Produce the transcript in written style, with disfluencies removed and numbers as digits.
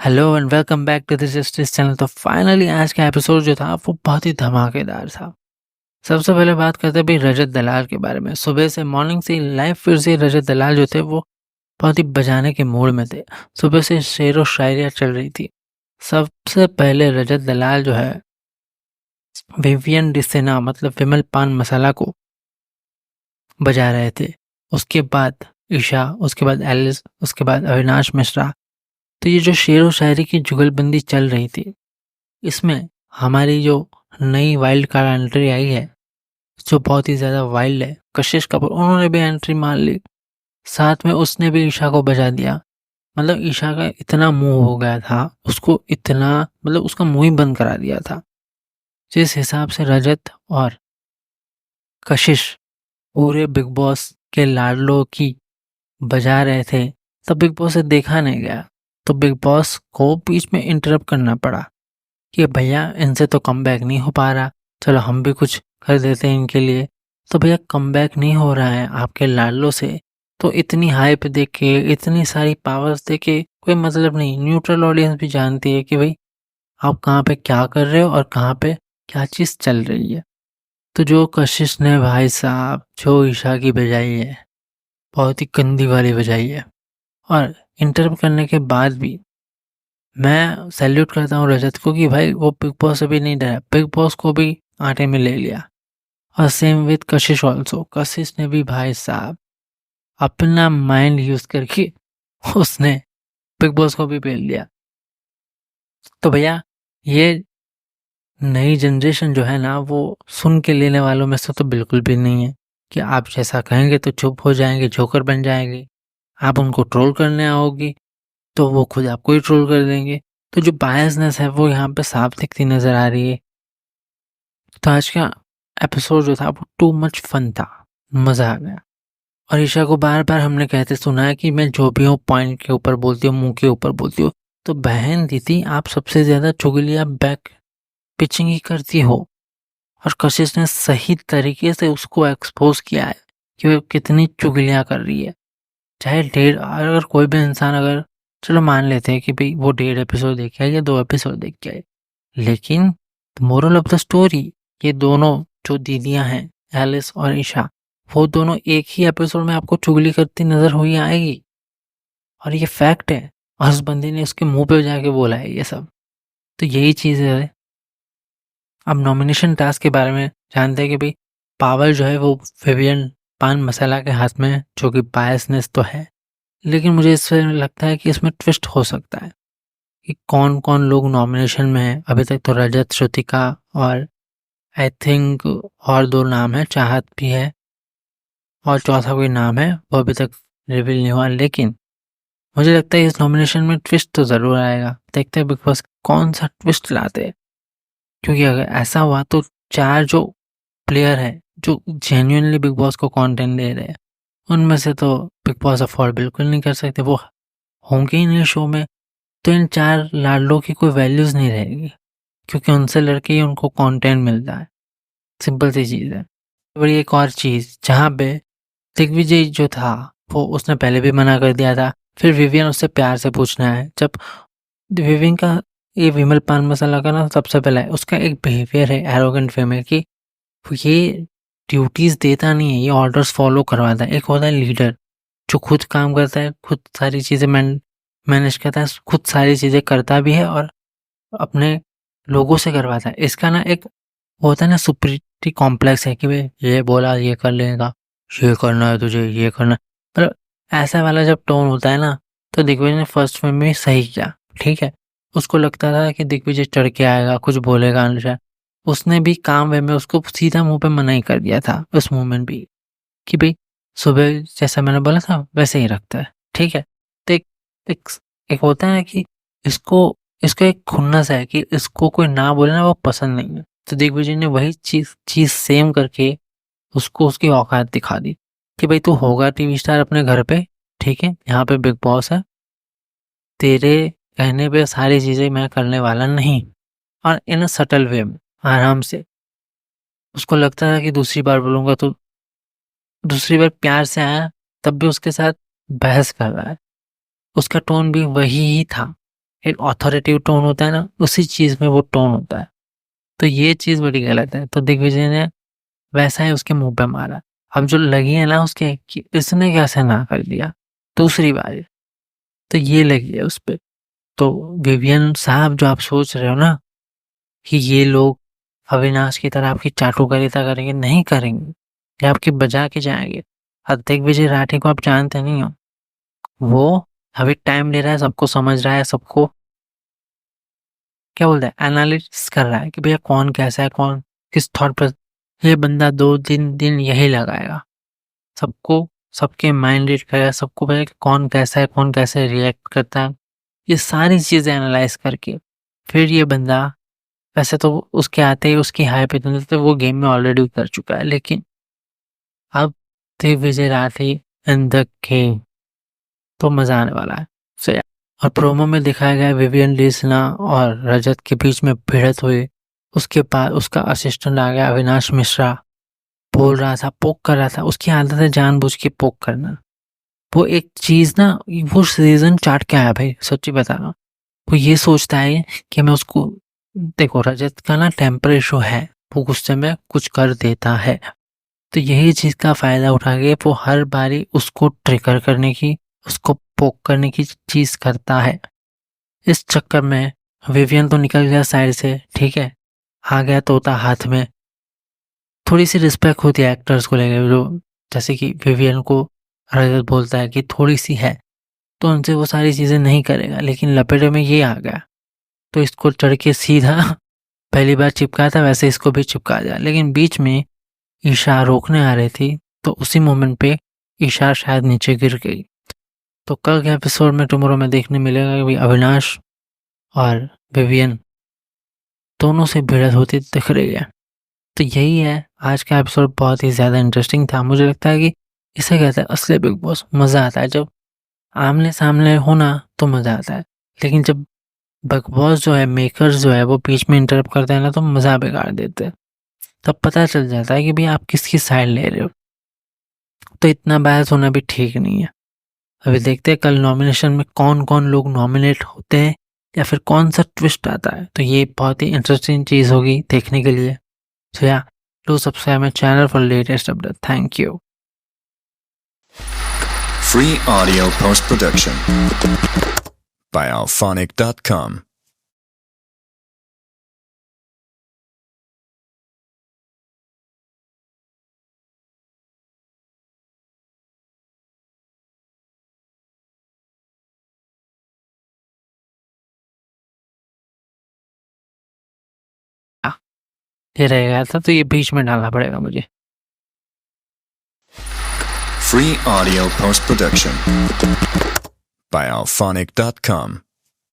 Hello and welcome back to the justice channel. तो finally आज का एपिसोड जो था वो बहुत ही धमाकेदार था। सबसे पहले बात करते हैं भाई रजत दलाल के बारे में। सुबह से मॉर्निंग से लाइव फिर से रजत दलाल जो थे वो बहुत ही बजाने के मूड में थे। सुबह से शेर व शायरियाँ चल रही थी। सबसे पहले रजत दलाल जो है विवियन डिसेना मतलब विमल पान मसाला को बजा रहे थे। उसके बाद ईशा, उसके बाद एलिस, उसके बाद अविनाश मिश्रा। तो ये जो शेर व शायरी की जुगलबंदी चल रही थी, इसमें हमारी जो नई वाइल्ड कार्ड एंट्री आई है, जो बहुत ही ज़्यादा वाइल्ड है, कशिश कपूर, उन्होंने भी एंट्री मार ली। साथ में उसने भी ईशा को बजा दिया। मतलब ईशा का इतना मुंह हो गया था, उसको इतना मतलब उसका मुंह ही बंद करा दिया था। जिस हिसाब से रजत और कशिश पूरे बिग बॉस के लाडलों की बजा रहे थे, तब बिग बॉस से देखा नहीं गया। तो बिग बॉस को बीच में इंटरप्ट करना पड़ा कि भैया इनसे तो कमबैक नहीं हो पा रहा, चलो हम भी कुछ कर देते हैं इनके लिए। तो भैया कमबैक नहीं हो रहा है आपके लाडलों से, तो इतनी हाइप दे के, इतनी सारी पावर्स दे के कोई मतलब नहीं। न्यूट्रल ऑडियंस भी जानती है कि भाई आप कहाँ पे क्या कर रहे हो और कहाँ पे क्या चीज़ चल रही है। तो जो कशिश ने भाई साहब जो ईशा की बजाई है, बहुत ही गंदी वाली बजाई है। और इंटरव्यू करने के बाद भी मैं सैल्यूट करता हूँ रजत को कि भाई वो बिग बॉस से भी नहीं डरा, बिग बॉस को भी आटे में ले लिया। और सेम विद कशिश ऑल्सो, कशिश ने भी भाई साहब अपना माइंड यूज करके उसने बिग बॉस को भी पेल दिया। तो भैया ये नई जनरेशन जो है ना, वो सुन के लेने वालों में से तो बिल्कुल भी नहीं है कि आप जैसा कहेंगे तो चुप हो जाएंगे, जोकर बन जाएंगे। आप उनको ट्रोल करने आओगी तो वो खुद आपको ही ट्रोल कर देंगे। तो जो बायसनेस है वो यहाँ पे साफ दिखती नजर आ रही है। तो आज का एपिसोड जो था वो टू मच फन था, मजा आ गया। और ईशा को बार बार हमने कहते सुना है कि मैं जो भी हूँ पॉइंट के ऊपर बोलती हूँ, मुंह के ऊपर बोलती हूँ। तो बहन दीदी आप सबसे ज्यादा चुगलियां बैक पिचिंग ही करती हो। और कशिश ने सही तरीके से उसको एक्सपोज किया है कि वो कितनी चुगलियां कर रही है। चाहे डेढ़, अगर कोई भी इंसान, अगर चलो मान लेते हैं कि भाई वो 1.5 एपिसोड देख के आए या 2 एपिसोड देख के आए, लेकिन मोरल ऑफ द स्टोरी, ये दोनों जो दीदियां हैं एलिस और ईशा, वो दोनों एक ही एपिसोड में आपको चुगली करती नजर हुई आएगी। और ये फैक्ट है। और उस बंदे ने उसके मुंह पे जाके बोला है ये सब। तो यही चीज है। अब नॉमिनेशन टास्क के बारे में जानते हैं कि भाई पावर जो है वो विवियन पान मसाला के हाथ में है, जो कि बायसनेस तो है। लेकिन मुझे इससे लगता है कि इसमें ट्विस्ट हो सकता है कि कौन कौन लोग नॉमिनेशन में है। अभी तक तो रजत, श्रुतिका और आई थिंक और 2 नाम है, चाहत भी है और चौथा कोई नाम है, वो अभी तक रिवील नहीं हुआ। लेकिन मुझे लगता है इस नॉमिनेशन में ट्विस्ट तो ज़रूर आएगा। देखते हैं बिग बॉस कौन सा ट्विस्ट लाते हैं। क्योंकि अगर ऐसा हुआ तो 4 जो प्लेयर है जो जेन्युइनली बिग बॉस को कंटेंट दे रहे हैं, उनमें से तो बिग बॉस अफोर्ड बिल्कुल नहीं कर सकते, वो होंगे ही नहीं शो में। तो इन 4 लाडलों की कोई वैल्यूज नहीं रहेगी, क्योंकि उनसे लड़के ही उनको कंटेंट मिलता है। सिंपल सी चीज़ है। बड़ी एक और चीज़ जहाँ पे दिग्विजय जो था, वो उसने पहले भी मना कर दिया था। फिर विवियन उससे प्यार से पूछना है। जब विवियन का ये विमल पान मसाला का ना सबसे पहला है, उसका एक बिहेवियर है एरोगेंट वे में कि ये ड्यूटीज देता नहीं है, ये ऑर्डर्स फॉलो करवाता है। एक होता है लीडर जो खुद काम करता है, खुद सारी चीज़ें मैनेज करता है, खुद सारी चीज़ें करता भी है और अपने लोगों से करवाता है। इसका ना एक होता है ना सुपरिटी कॉम्प्लेक्स है कि भाई ये बोला ये कर लेगा, ये करना है तुझे, ये करना है। मतलब ऐसा वाला जब टोन होता है ना, तो दिग्विजय ने फर्स्ट में सही किया। ठीक है, उसको लगता था कि दिग्विजय चढ़ के आएगा, कुछ बोलेगा अनुसार। उसने भी काम वे में उसको सीधा मुंह पे मना ही कर दिया था उस मोमेंट भी कि भाई सुबह जैसा मैंने बोला था वैसे ही रखता है। ठीक है। तो एक, एक होता है ना कि इसको इसका एक खुन्नस है कि इसको कोई ना बोले ना वो पसंद नहीं है। तो दिग्विजय ने वही चीज सेम करके उसको उसकी औकात दिखा दी कि भाई तू होगा टीवी स्टार अपने घर पे, ठीक है, यहाँ पे बिग बॉस है, तेरे कहने पे सारी चीजें मैं करने वाला नहीं। और इन अ सटल वे में आराम से उसको लगता था कि दूसरी बार बोलूंगा तो दूसरी बार प्यार से आया, तब भी उसके साथ बहस कर रहा है। उसका टोन भी वही ही था एक ऑथोरिटिव टोन होता है ना, उसी चीज़ में वो टोन होता है। तो ये चीज़ बड़ी गलत है। तो दिग्विजय ने वैसा ही उसके मुँह पे मारा। अब जो लगी है ना उसके कि इसने कैसे ना कर दिया दूसरी बार, तो ये लगी है उस पे। तो विवियन साहब जो आप सोच रहे हो ना कि ये लोग अविनाश की तरह आपकी चाटुकारिता करेंगे, नहीं करेंगे। ये आपकी बजा के जाएँगे। अब दिग्विजय राठी को आप जानते नहीं हो। वो अभी टाइम ले रहा है, सबको समझ रहा है, सबको क्या बोलते हैं एनालिसिस कर रहा है कि भैया कौन कैसा है, कौन किस थॉट पर। ये बंदा 2-3 दिन यही लगाएगा। सबको सबके माइंड रीड करेगा, सबको पता है कि कौन कैसा है, कौन कैसे रिएक्ट करता है। ये सारी चीज़ें एनालाइज़ करके फिर ये बंदा वैसे तो उसके आते ही उसकी हाइप इतनी थी, तो वो गेम में ऑलरेडी उतर चुका है। लेकिन अब Digvijay Rathi in the game, तो मज़ा आने वाला है। सो और प्रोमो में दिखाया गया विवियन ली सिन्हा और रजत के बीच में भिड़ंत हुई। उसके बाद उसका असिस्टेंट आ गया अविनाश मिश्रा, बोल रहा था, पोक कर रहा था। उसकी आदत है जानबूझ के पोक करना। वो एक चीज़ ना वो सीज़न चाट के आया भाई, सच्ची बता रहा हूँ। वो ये सोचता है कि मैं उसको देखो रजत का ना टेम्पर इशू है, वो गुस्से में कुछ कर देता है। तो यही चीज़ का फ़ायदा उठा के वो हर बारी उसको ट्रिगर करने की, उसको पोक करने की चीज़ करता है। इस चक्कर में विवियन तो निकल गया साइड से, ठीक है, आ गया तोता हाथ में। थोड़ी सी रिस्पेक्ट होती है एक्टर्स को लेकर, जो जैसे कि विवियन को रजत बोलता है कि थोड़ी सी है, तो उनसे वो सारी चीज़ें नहीं करेगा। लेकिन लपेटे में ये आ गया, तो इसको चढ़ के सीधा पहली बार चिपका था वैसे इसको भी चिपका दिया। लेकिन बीच में ईशा रोकने आ रही थी, तो उसी मोमेंट पे ईशा शायद नीचे गिर गई। तो कल के एपिसोड में टुमारो में देखने मिलेगा कि भाई अविनाश और विवियन दोनों से भिड़ंत होती दिख रही है। तो यही है, आज का एपिसोड बहुत ही ज़्यादा इंटरेस्टिंग था। मुझे लगता है कि इसे कहते हैं असली बिग बॉस। मज़ा आता है जब आमने सामने होना, तो मज़ा आता है। लेकिन जब बिग बॉस जो है, मेकर्स जो है, वो बीच में इंटरप्ट करते हैं ना, तो मज़ा बिगाड़ देते हैं। तब पता चल जाता है कि भाई आप किसकी साइड ले रहे हो। तो इतना बहस होना भी ठीक नहीं है। अभी देखते हैं कल नॉमिनेशन में कौन कौन लोग नॉमिनेट होते हैं, या फिर कौन सा ट्विस्ट आता है। तो ये बहुत ही इंटरेस्टिंग चीज़ होगी देखने के लिए। So yeah, do subscribe my channel for latest update. Thank you. Free audio post-production by alphonic.com. ये रह गया था, तो ये बीच में डालना पड़ेगा मुझे। Free audio post-production by alphonic.com.